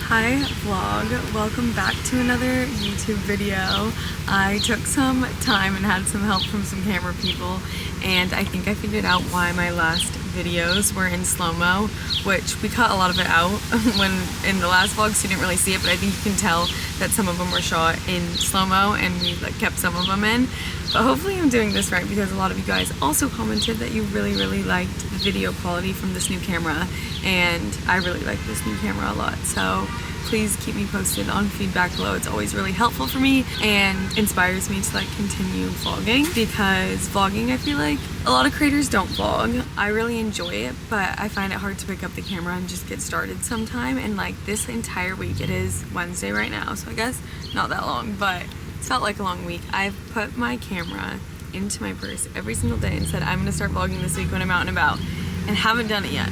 Hi vlog, welcome back to another YouTube video. I took some time and had some help from some camera people, and I think I figured out why my last videos were in slow-mo, which we cut a lot of it out when in the last vlog, so you didn't really see it, but I think you can tell that some of them were shot in slow-mo and we kept some of them in. But hopefully I'm doing this right, because a lot of you guys also commented that you really liked the video quality from this new camera, and I really like this new camera a lot. So please keep me posted on feedback below. It's always really helpful for me and inspires me to continue vlogging, because vlogging, I feel like a lot of creators don't vlog. I really enjoy it, but I find it hard to pick up the camera and just get started sometime. And this entire week, it is Wednesday right now, so I guess not that long, but it's felt like a long week. I've put my camera into my purse every single day and said I'm gonna start vlogging this week when I'm out and about, and haven't done it yet.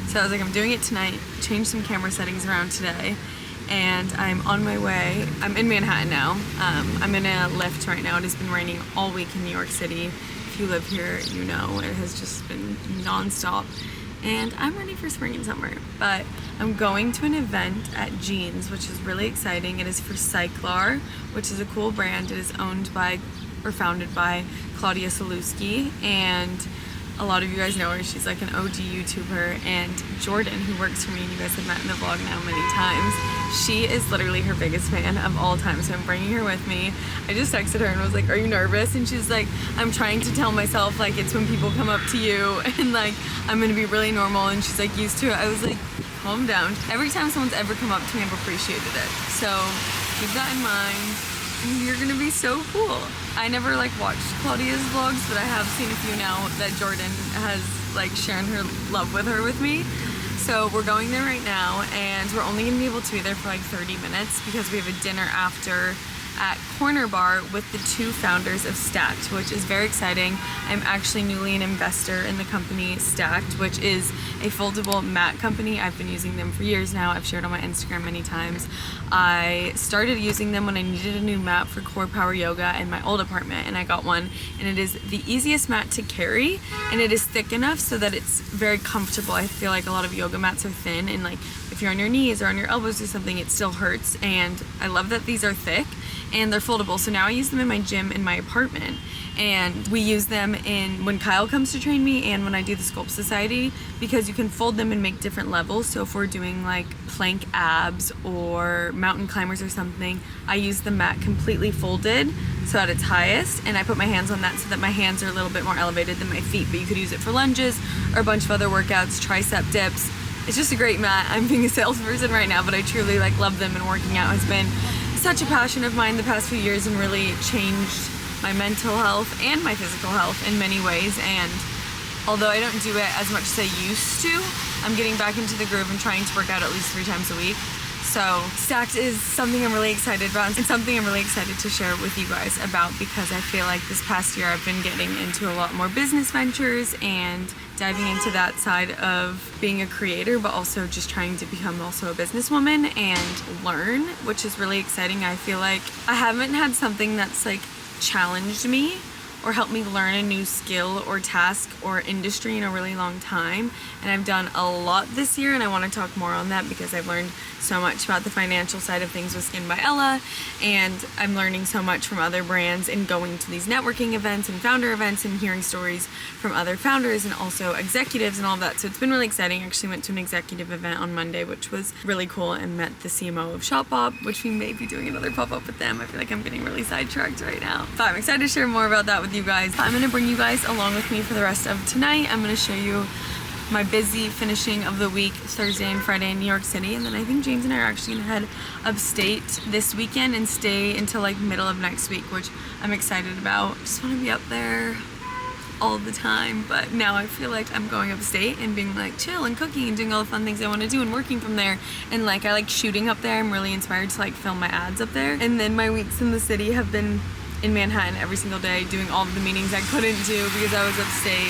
So I was like, I'm doing it tonight, changed some camera settings around today, and I'm on my way. I'm in Manhattan now. I'm in a lift right now. It has been raining all week in New York City. If you live here, you know it has just been non-stop. And I'm ready for spring and summer, but I'm going to an event at Jeans, which is really exciting. It is for Cyclar, which is a cool brand. It is owned by, or founded by, Claudia Salewski, and a lot of you guys know her. She's like an OG YouTuber, and Jordan, who works for me, and you guys have met in the vlog now many times, she is literally her biggest fan of all time, so I'm bringing her with me. I just texted her and was like, are you nervous? And she's like, I'm trying to tell myself it's when people come up to you and I'm gonna be really normal, and she's used to it. I was like, calm down. Every time someone's ever come up to me, I've appreciated it, so keep that in mind. You're gonna be so cool. I never watched Claudia's vlogs, but I have seen a few now that Jordan has shared her love with her with me. So we're going there right now, and we're only gonna be able to be there for 30 minutes because we have a dinner after at Corner Bar with the two founders of Stacked, which is very exciting. I'm actually newly an investor in the company Stacked, which is a foldable mat company. I've been using them for years now. I've shared on my Instagram many times. I started using them when I needed a new mat for core power yoga in my old apartment, and I got one, and it is the easiest mat to carry, and it is thick enough so that it's very comfortable. I feel like a lot of yoga mats are thin, and if you're on your knees or on your elbows or something, it still hurts, and I love that these are thick and they're foldable. So now I use them in my gym in my apartment, and we use them when Kyle comes to train me and when I do the Sculpt Society, because you can fold them and make different levels. So if we're doing plank abs or mountain climbers or something, I use the mat completely folded so at its highest, and I put my hands on that so that my hands are a little bit more elevated than my feet. But you could use it for lunges or a bunch of other workouts, tricep dips. It's just a great mat. I'm being a salesperson right now, but I truly love them, and working out has been such a passion of mine the past few years and really changed my mental health and my physical health in many ways. And although I don't do it as much as I used to, I'm getting back into the groove and trying to work out at least 3 times a week. So Stacked is something I'm really excited about, and something I'm really excited to share with you guys about, because I feel like this past year I've been getting into a lot more business ventures and diving into that side of being a creator, but also just trying to become also a businesswoman and learn, which is really exciting. I feel like I haven't had something that's challenged me or helped me learn a new skill or task or industry in a really long time, and I've done a lot this year, and I want to talk more on that because I've learned so much about the financial side of things with Skin by Ella, and I'm learning so much from other brands and going to these networking events and founder events and hearing stories from other founders and also executives and all of that. So it's been really exciting. I actually went to an executive event on Monday, which was really cool, and met the CMO of Shop Pop, which we may be doing another pop-up with them. I feel like I'm getting really sidetracked right now, but I'm excited to share more about that with you guys. I'm gonna bring you guys along with me for the rest of tonight. I'm gonna show you my busy finishing of the week, Thursday and Friday in New York City, and then I think James and I are actually gonna head upstate this weekend and stay until middle of next week, which I'm excited about. Just wanna be up there all the time, but now I feel like I'm going upstate and being chill and cooking and doing all the fun things I want to do and working from there, and I like shooting up there. I'm really inspired to film my ads up there. And then my weeks in the city have been in Manhattan every single day, doing all of the meetings I couldn't do because I was upstate.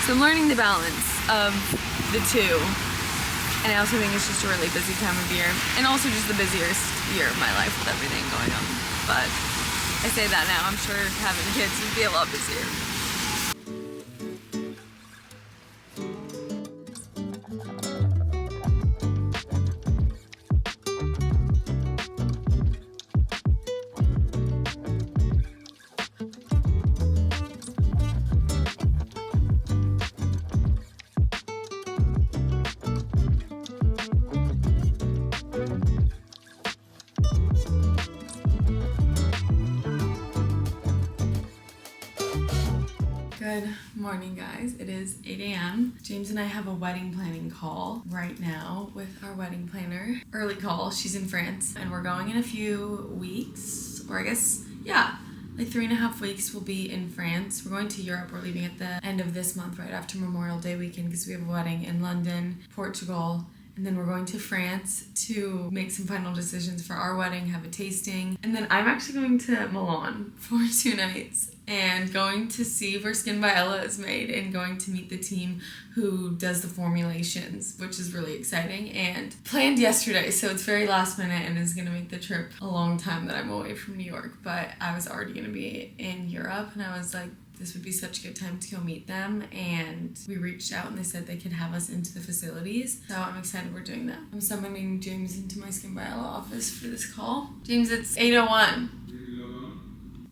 So I'm learning the balance of the two, and I also think it's just a really busy time of year, and also just the busiest year of my life with everything going on. But I say that now, I'm sure having kids would be a lot busier. Good morning, guys. It is 8 a.m. James and I have a wedding planning call right now with our wedding planner. Early call. She's in France and we're going in a few weeks, or I guess, yeah, like 3.5 weeks we'll be in France. We're going to Europe. We're leaving at the end of this month, right after Memorial Day weekend, because we have a wedding in London, Portugal, and then we're going to France to make some final decisions for our wedding, have a tasting. And then I'm actually going to Milan for 2 nights and going to see where Skin by Ella is made and going to meet the team who does the formulations, which is really exciting and planned yesterday. So it's very last minute and is gonna make the trip a long time that I'm away from New York. But I was already gonna be in Europe and I was like, this would be such a good time to go meet them, and we reached out and they said they could have us into the facilities, so I'm excited we're doing that. I'm summoning James into my Skin by Ella office for this call. James, it's 8:01.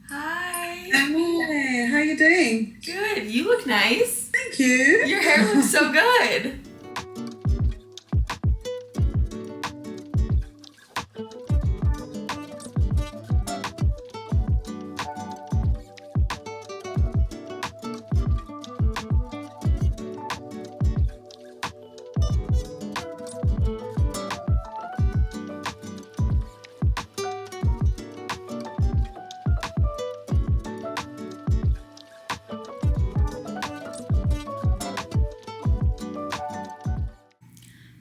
Hi. Hi, how you doing? Good. You look nice. Thank you. Your hair looks so good.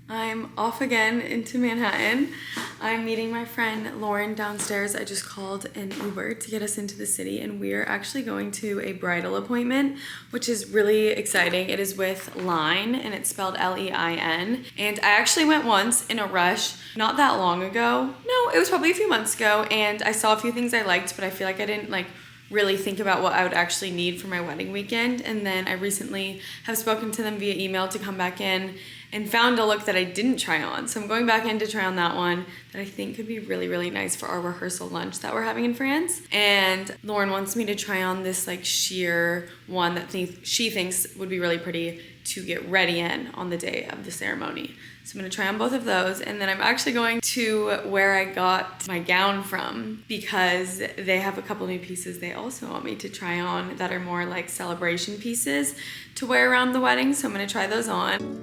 I'm off again into Manhattan. I'm meeting my friend Lauren downstairs. I just called an Uber to get us into the city, and we're actually going to a bridal appointment, which is really exciting. It is with Line, and it's spelled L-E-I-N. And I actually went once in a rush not that long ago. No, it was probably a few months ago, and I saw a few things I liked, but I feel like I didn't really think about what I would actually need for my wedding weekend. And then I recently have spoken to them via email to come back in and found a look that I didn't try on. So I'm going back in to try on that one that I think could be really, really nice for our rehearsal lunch that we're having in France. And Lauren wants me to try on this sheer one that she thinks would be really pretty to get ready in on the day of the ceremony. So I'm gonna try on both of those, and then I'm actually going to where I got my gown from because they have a couple new pieces they also want me to try on that are more like celebration pieces to wear around the wedding. So I'm gonna try those on.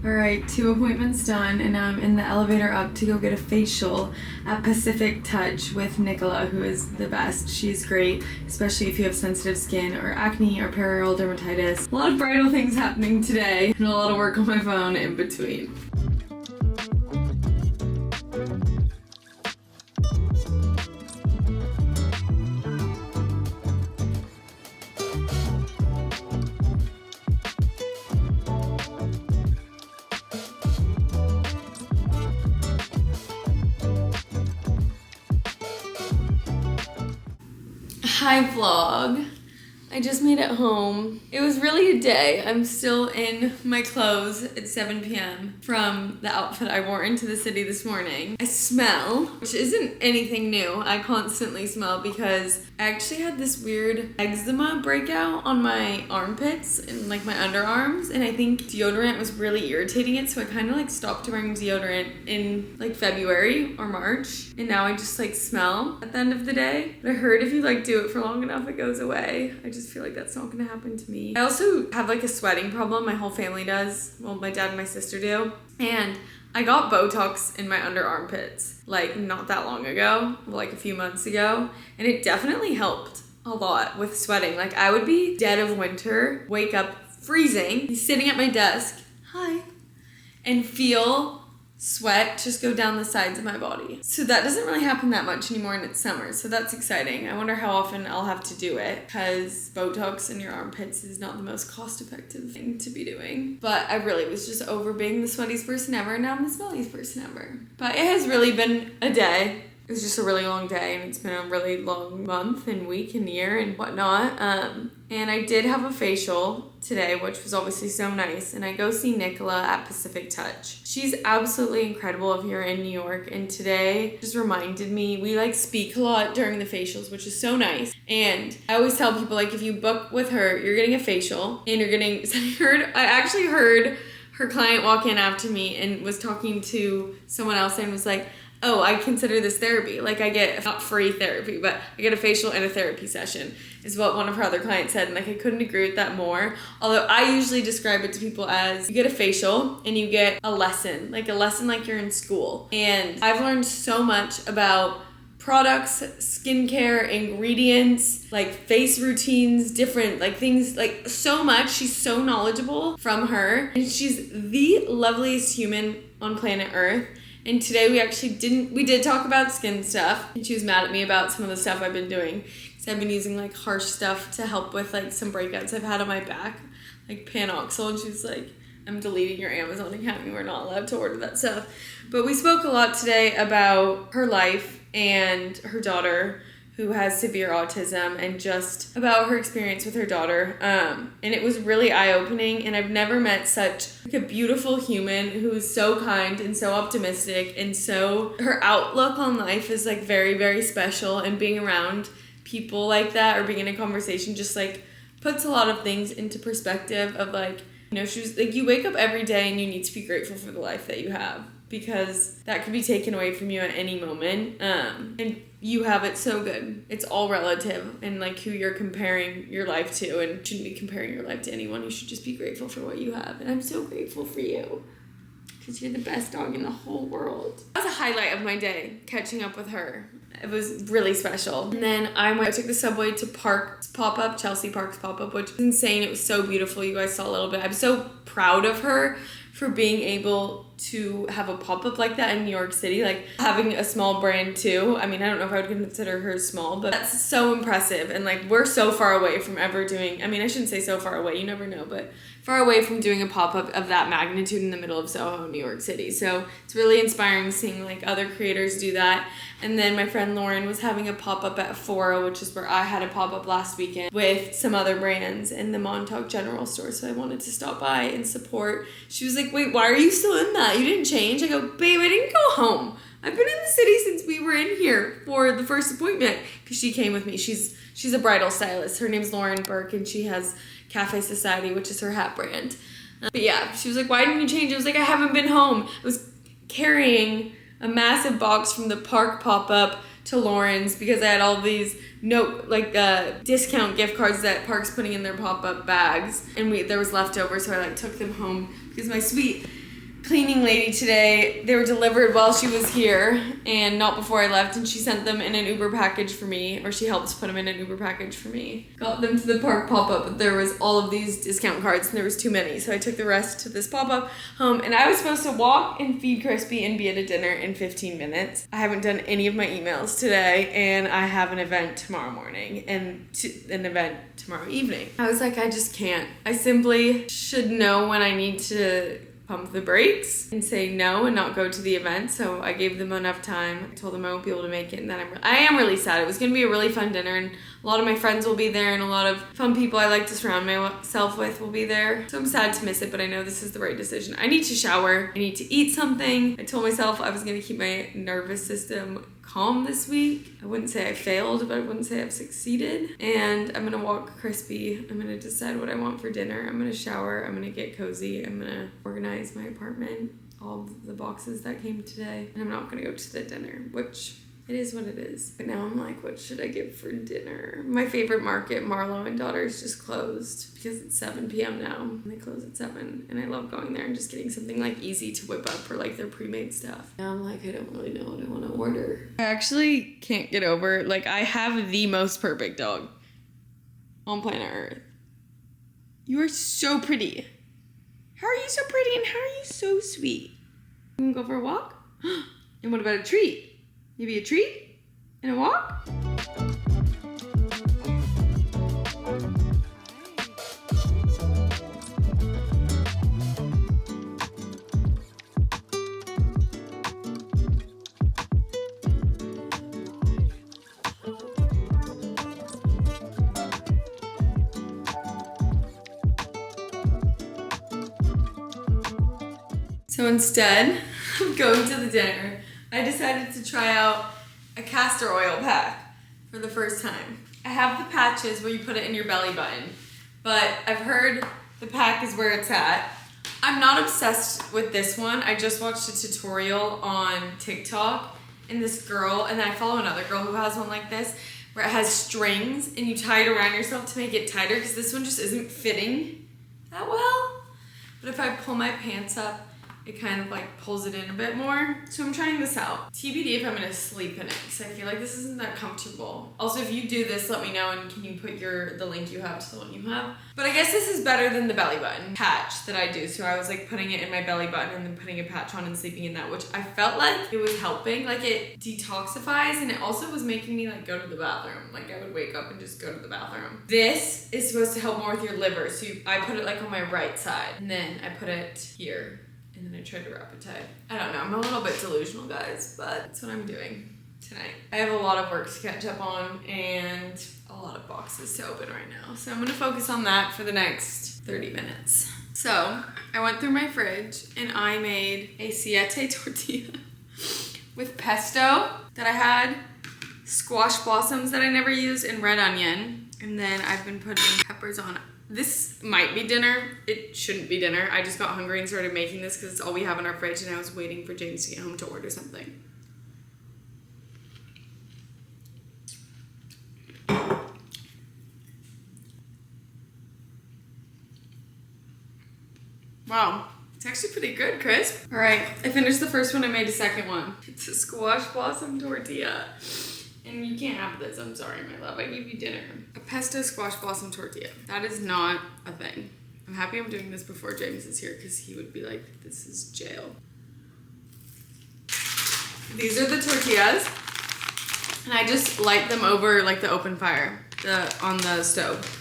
All right, 2 appointments done, and now I'm in the elevator up to go get a facial at Pacific Touch with Nicola, who is the best. She's great, especially if you have sensitive skin or acne or perioral dermatitis. A lot of bridal things happening today, and a lot of work on my phone in between. Hi vlog. I just made it home. It was really a day. I'm still in my clothes at 7 p.m. from the outfit I wore into the city this morning. I smell, which isn't anything new. I constantly smell because I actually had this weird eczema breakout on my armpits and my underarms, and I think deodorant was really irritating it, so I kind of stopped wearing deodorant in February or March, and now I just smell at the end of the day. But I heard if you do it for long enough, it goes away. I just feel like that's not gonna happen to me. I also have a sweating problem. My whole family does. Well, my dad and my sister do. And I got Botox in my under armpits not that long ago, a few months ago, and it definitely helped a lot with sweating. I would be dead of winter, wake up freezing, be sitting at my desk, and feel sweat just go down the sides of my body. So that doesn't really happen that much anymore, and it's summer, so that's exciting. I wonder how often I'll have to do it, because Botox in your armpits is not the most cost-effective thing to be doing. But I really was just over being the sweatiest person ever, and now I'm the smelliest person ever. But it has really been a day. it was just a really long day, and it's been a really long month and week and year and whatnot. And I did have a facial today, which was obviously so nice. And I go see Nicola at Pacific Touch. She's absolutely incredible if you're in New York. And today just reminded me, we like speak a lot during the facials, which is so nice. And I always tell people, like, if you book with her, you're getting a facial and you're getting, I actually heard her client walk in after me and was talking to someone else and was like, oh, I consider this therapy. Like, I get not free therapy, but I get a facial and a therapy session, is what one of her other clients said. And like, I couldn't agree with that more. Although I usually describe it to people as you get a facial and you get a lesson like you're in school. And I've learned so much about products, skincare, ingredients, like face routines, different like things, like so much. She's so knowledgeable from her. And she's the loveliest human on planet Earth. And today we did talk about skin stuff, and she was mad at me about some of the stuff I've been doing, because I've been using like harsh stuff to help with like some breakouts I've had on my back, like Panoxyl, and she was like, I'm deleting your Amazon account, you are not allowed to order that stuff. But we spoke a lot today about her life and her daughter, who has severe autism, and just about her experience with her daughter. And it was really eye-opening, and I've never met such like a beautiful human who is so kind and so optimistic, and so her outlook on life is like very, very special, and being around people like that or being in a conversation just like puts a lot of things into perspective of like, you know, she was like, you wake up every day and you need to be grateful for the life that you have, because that could be taken away from you at any moment. And you have it so good. It's all relative, and like who you're comparing your life to, and you shouldn't be comparing your life to anyone. You should just be grateful for what you have. And I'm so grateful for you, because you're the best dog in the whole world. That was a highlight of my day, catching up with her. It was really special. And then I took the subway to Park's pop-up, Chelsea Park's pop-up, which was insane. It was so beautiful. You guys saw a little bit. I'm so proud of her for being able to have a pop-up like that in New York City, like having a small brand too. I mean, I don't know if I would consider her small, but that's so impressive. And like, we're so far away from ever doing, I mean, I shouldn't say so far away, you never know, but far away from doing a pop-up of that magnitude in the middle of Soho, New York City. So it's really inspiring seeing like other creators do that. And then my friend Lauren was having a pop-up at Fora, which is where I had a pop-up last weekend with some other brands in the Montauk General Store. So I wanted to stop by and support. She was like, wait, why are you still in that? You didn't change? I go, babe, I didn't go home. I've been in the city since we were in here for the first appointment, because she came with me. She's a bridal stylist. Her name's Lauren Burke, and she has Cafe Society, which is her hat brand. But yeah, she was like, why didn't you change? I was like, I haven't been home. I was carrying a massive box from the Park pop-up to Lauren's, because I had all these discount gift cards that Park's putting in their pop-up bags, and there was leftovers, so I like took them home, because my sweet cleaning lady today, they were delivered while she was here and not before I left, and she sent them in an Uber package for me, or she helped put them in an Uber package for me. Got them to the Park pop-up, but there was all of these discount cards and there was too many, so I took the rest to this pop-up home, and I was supposed to walk and feed Crispy and be at a dinner in 15 minutes. I haven't done any of my emails today, and I have an event tomorrow morning and an event tomorrow evening. I was like, I just can't. I simply should know when I need to pump the brakes and say no and not go to the event. So I gave them enough time. I told them I won't be able to make it, and then I am really sad. It was going to be a really fun dinner, and a lot of my friends will be there, and a lot of fun people I like to surround myself with will be there. So I'm sad to miss it, but I know this is the right decision. I need to shower. I need to eat something. I told myself I was going to keep my nervous system calm this week. I wouldn't say I failed, but I wouldn't say I've succeeded. And I'm gonna walk Crispy. I'm gonna decide what I want for dinner. I'm gonna shower. I'm gonna get cozy. I'm gonna organize my apartment, all of the boxes that came today. And I'm not gonna go to the dinner, which it is what it is. But now I'm like, what should I get for dinner? My favorite market, Marlowe and Daughters, just closed because it's 7 p.m. now. And they close at 7. And I love going there and just getting something like easy to whip up for like their pre-made stuff. Now I'm like, I don't really know what I want to order. I actually can't get over, like, I have the most perfect dog on planet Earth. You are so pretty. How are you so pretty and how are you so sweet? You can go for a walk? And what about a treat? Maybe a treat and a walk? So instead of going to the dinner, I decided to try out a castor oil pack for the first time. I have the patches where you put it in your belly button, but I've heard the pack is where it's at. I'm not obsessed with this one. I just watched a tutorial on TikTok, and this girl, and then I follow another girl who has one like this, where it has strings and you tie it around yourself to make it tighter, because this one just isn't fitting that well. But if I pull my pants up, it kind of like pulls it in a bit more. So I'm trying this out. TBD if I'm gonna sleep in it, because I feel like this isn't that comfortable. Also, if you do this, let me know, and can you put the link you have to the one you have. But I guess this is better than the belly button patch that I do. So I was like putting it in my belly button and then putting a patch on and sleeping in that, which I felt like it was helping. Like it detoxifies, and it also was making me like go to the bathroom. Like I would wake up and just go to the bathroom. This is supposed to help more with your liver. So I put it like on my right side, and then I put it here. And then I tried to wrap it tight. I don't know, I'm a little bit delusional, guys, but that's what I'm doing tonight. I have a lot of work to catch up on and a lot of boxes to open right now. So I'm gonna focus on that for the next 30 minutes. So I went through my fridge and I made a siete tortilla with pesto that I had, squash blossoms that I never used, and red onion. And then I've been putting peppers on it. This might be dinner. It shouldn't be dinner. I just got hungry and started making this because it's all we have in our fridge, and I was waiting for James to get home to order something. Wow, it's actually pretty good, crisp. All right, I finished the first one. I made a second one. It's a squash blossom tortilla. And you can't have this, I'm sorry, my love. I gave you dinner. A pesto squash blossom tortilla. That is not a thing. I'm happy I'm doing this before James is here, because he would be like, this is jail. These are the tortillas. And I just light them over like the open fire on the stove.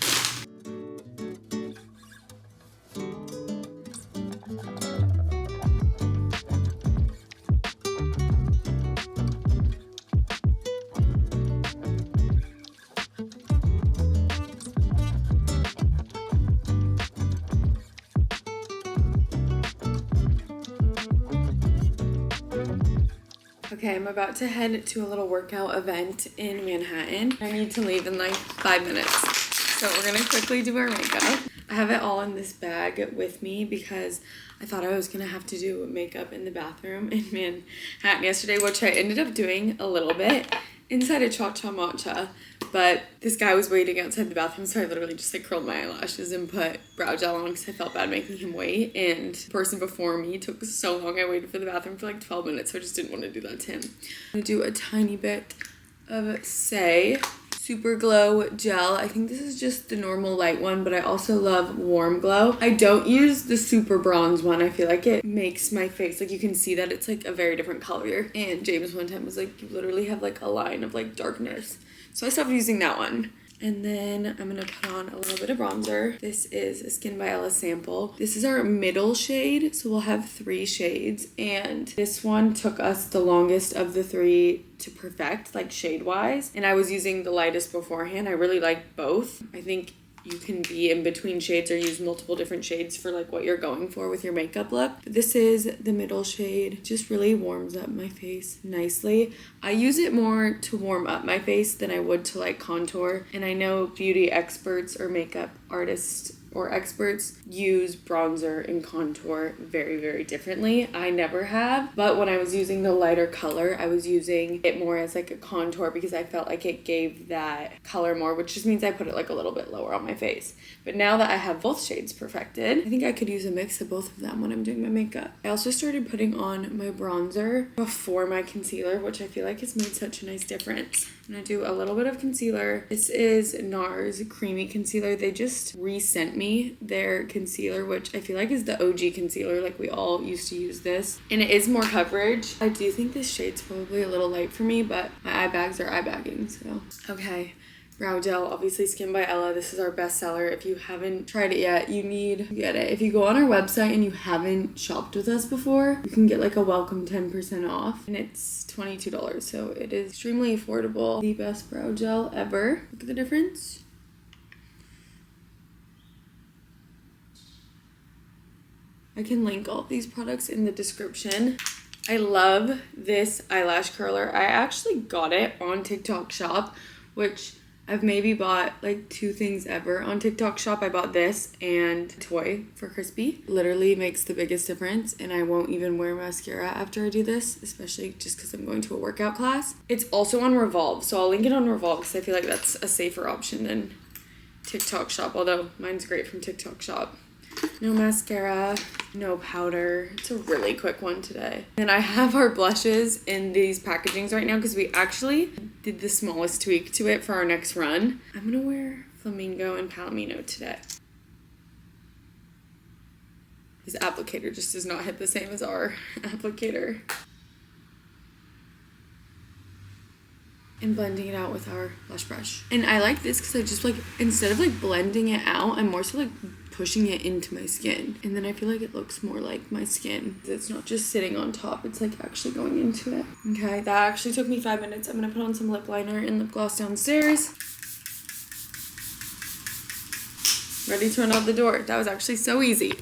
Okay, I'm about to head to a little workout event in Manhattan. I need to leave in like 5 minutes. So we're gonna quickly do our makeup. I have it all in this bag with me because I thought I was gonna have to do makeup in the bathroom in Manhattan yesterday, which I ended up doing a little bit inside a Cha-Cha Matcha. But this guy was waiting outside the bathroom, so I literally just like curled my eyelashes and put brow gel on because I felt bad making him wait. And the person before me took so long. I waited for the bathroom for like 12 minutes, so I just didn't want to do that to him. I'm gonna do a tiny bit of Super Glow gel. I think this is just the normal light one, but I also love Warm Glow. I don't use the super bronze one. I feel like it makes my face, like you can see that it's like a very different color. And James one time was like, you literally have like a line of like darkness. So I stopped using that one. And then I'm gonna put on a little bit of bronzer. This is a Skin by Ella sample. This is our middle shade, so we'll have 3 shades. And this one took us the longest of the 3 to perfect, like shade-wise. And I was using the lightest beforehand. I really like both. I think you can be in between shades or use multiple different shades for like what you're going for with your makeup look. But this is the middle shade. Just really warms up my face nicely. I use it more to warm up my face than I would to like contour. And I know beauty experts or makeup artists or experts use bronzer and contour very, very differently. I never have, but when I was using the lighter color, I was using it more as like a contour because I felt like it gave that color more, which just means I put it like a little bit lower on my face. But now that I have both shades perfected, I think I could use a mix of both of them when I'm doing my makeup. I also started putting on my bronzer before my concealer, which I feel like has made such a nice difference. I'm gonna do a little bit of concealer. This is NARS Creamy Concealer. They just resent me their concealer, which I feel like is the OG concealer. Like we all used to use this. And it is more coverage. I do think this shade's probably a little light for me, but my eye bags are eye bagging, so. Okay, brow gel, obviously Skin by Ella. This is our bestseller. If you haven't tried it yet, you need to get it. If you go on our website and you haven't shopped with us before, you can get like a welcome 10% off. And it's $22, so it is extremely affordable. The best brow gel ever. Look at the difference. I can link all these products in the description. I love this eyelash curler. I actually got it on TikTok Shop, which I've maybe bought like 2 things ever on TikTok Shop. I bought this and a toy for Crispy. Literally makes the biggest difference, and I won't even wear mascara after I do this, especially just because I'm going to a workout class. It's also on Revolve, so I'll link it on Revolve because I feel like that's a safer option than TikTok Shop, although mine's great from TikTok Shop. No mascara, no powder. It's a really quick one today. And I have our blushes in these packagings right now because we actually did the smallest tweak to it for our next run. I'm gonna wear Flamingo and Palomino today. This applicator just does not hit the same as our applicator. And blending it out with our blush brush. And I like this because I just like, instead of like blending it out, I'm more so like pushing it into my skin. And then I feel like it looks more like my skin. It's not just sitting on top, it's like actually going into it. Okay, that actually took me 5 minutes. I'm gonna put on some lip liner and lip gloss downstairs. Ready to run out the door. That was actually so easy.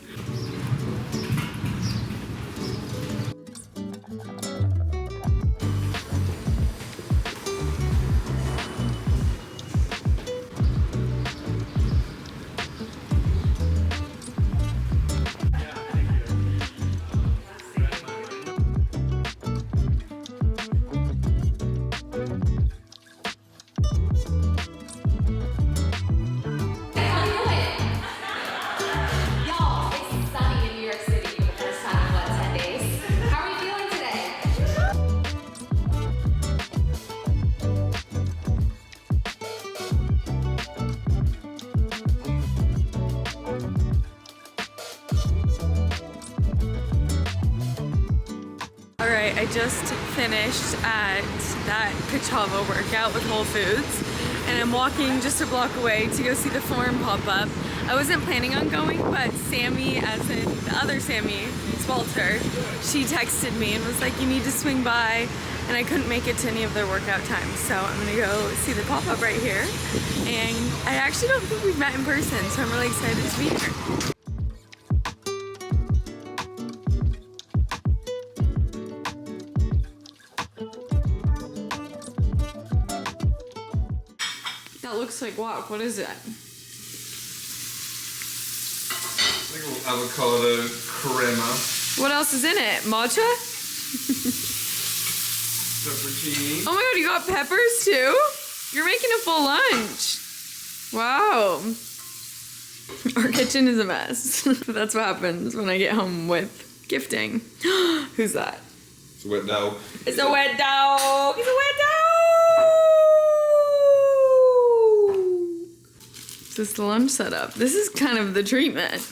Alright, I just finished at that Cachava workout with Whole Foods, and I'm walking just a block away to go see the Forum pop up. I wasn't planning on going, but Sammy, as in the other Sammy, Spalter, she texted me and was like, you need to swing by, and I couldn't make it to any of their workout times, so I'm gonna go see the pop up right here. And I actually don't think we've met in person, so I'm really excited to be here. That looks like guac. What is that? Avocado crema. What else is in it? Matcha? Pepperoni. Oh my god, you got peppers too? You're making a full lunch. Wow. Our kitchen is a mess. That's what happens when I get home with gifting. Who's that? It's a wet dog. It's a wet dog. It's a wet dog. This is the lunch setup. This is kind of the treatment.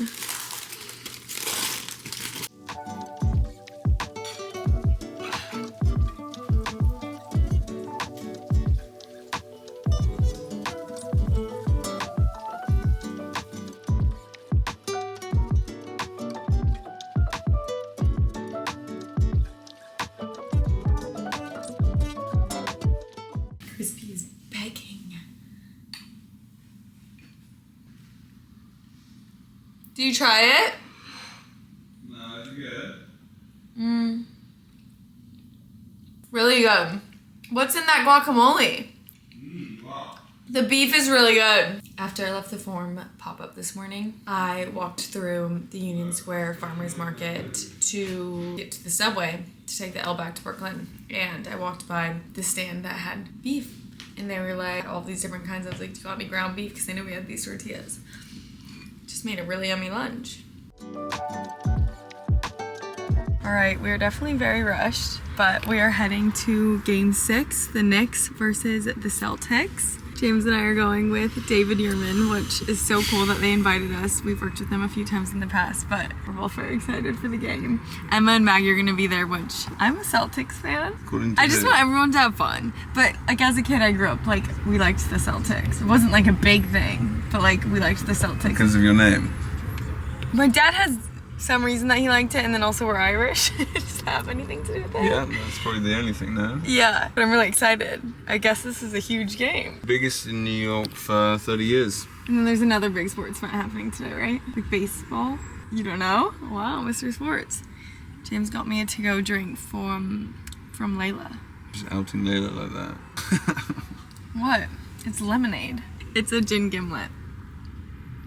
Crispy is begging. Do you try it? No, it's good. Really good. What's in that guacamole? Wow. The beef is really good. After I left the Forum pop-up this morning, I walked through the Union Square Farmers Market to get to the subway to take the L back to Brooklyn. And I walked by the stand that had beef. And they were like, all these different kinds of, like, do you want any ground beef? Because they knew we had these tortillas. Just made a really yummy lunch. All right, we are definitely very rushed, but we are heading to Game 6, the Knicks versus the Celtics. James and I are going with David Yerman, which is so cool that they invited us. We've worked with them a few times in the past, but we're both very excited for the game. Emma and Maggie are gonna be there, which I'm a Celtics fan. I just want everyone to have fun. But like as a kid, I grew up, like we liked the Celtics. It wasn't like a big thing, but like we liked the Celtics. Because of your name? My dad has some reason that he liked it, and then also we're Irish. Does that have anything to do with it? Yeah, that's probably the only thing now. Yeah, but I'm really excited. I guess this is a huge game. Biggest in New York for 30 years. And then there's another big sports event happening today, right? Like baseball? You don't know? Wow, Mr. Sports. James got me a to-go drink from Layla. Just outing Layla like that. What? It's lemonade. It's a gin gimlet.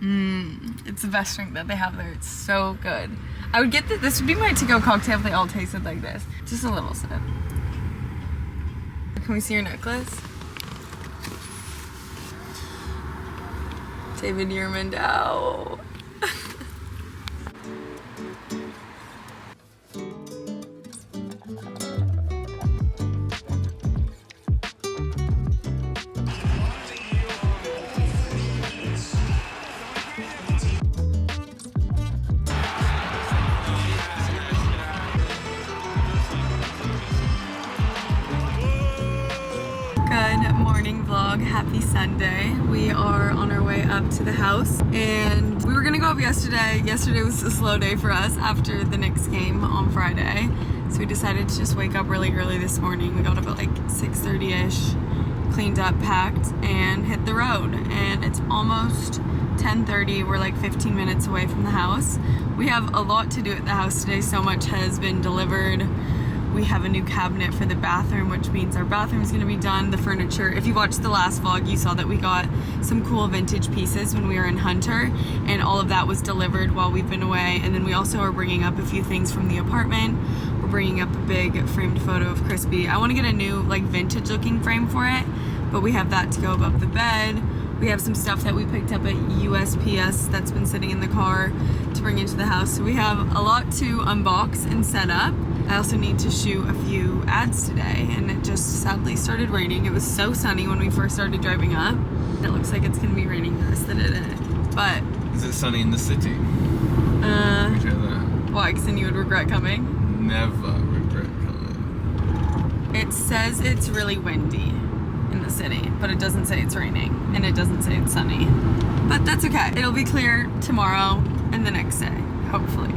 It's the best drink that they have there. It's so good. I would get this would be my to-go cocktail if they all tasted like this. Just a little sip. Can we see your necklace? David Yermandow. Good morning vlog, happy Sunday. We are on our way up to the house and we were gonna go up yesterday. Yesterday was a slow day for us after the Knicks game on Friday. So we decided to just wake up really early this morning. We got up at like 6:30ish, cleaned up, packed, and hit the road. And it's almost 10:30, we're like 15 minutes away from the house. We have a lot to do at the house today, so much has been delivered. We have a new cabinet for the bathroom, which means our bathroom is going to be done. The furniture, if you watched the last vlog, you saw that we got some cool vintage pieces when we were in Hunter, and all of that was delivered while we've been away. And then we also are bringing up a few things from the apartment. We're bringing up a big framed photo of Crispy. I want to get a new like vintage looking frame for it, but we have that to go above the bed. We have some stuff that we picked up at USPS that's been sitting in the car to bring into the house. So we have a lot to unbox and set up. I also need to shoot a few ads today, and it just sadly started raining. It was so sunny when we first started driving up. It looks like it's gonna be raining the rest of the day. But Is it sunny in the city? We try that. why? 'Cause then you would regret coming? Never regret coming. It says it's really windy in the city, but it doesn't say it's raining, and it doesn't say it's sunny. But that's okay. It'll be clear tomorrow and the next day, hopefully.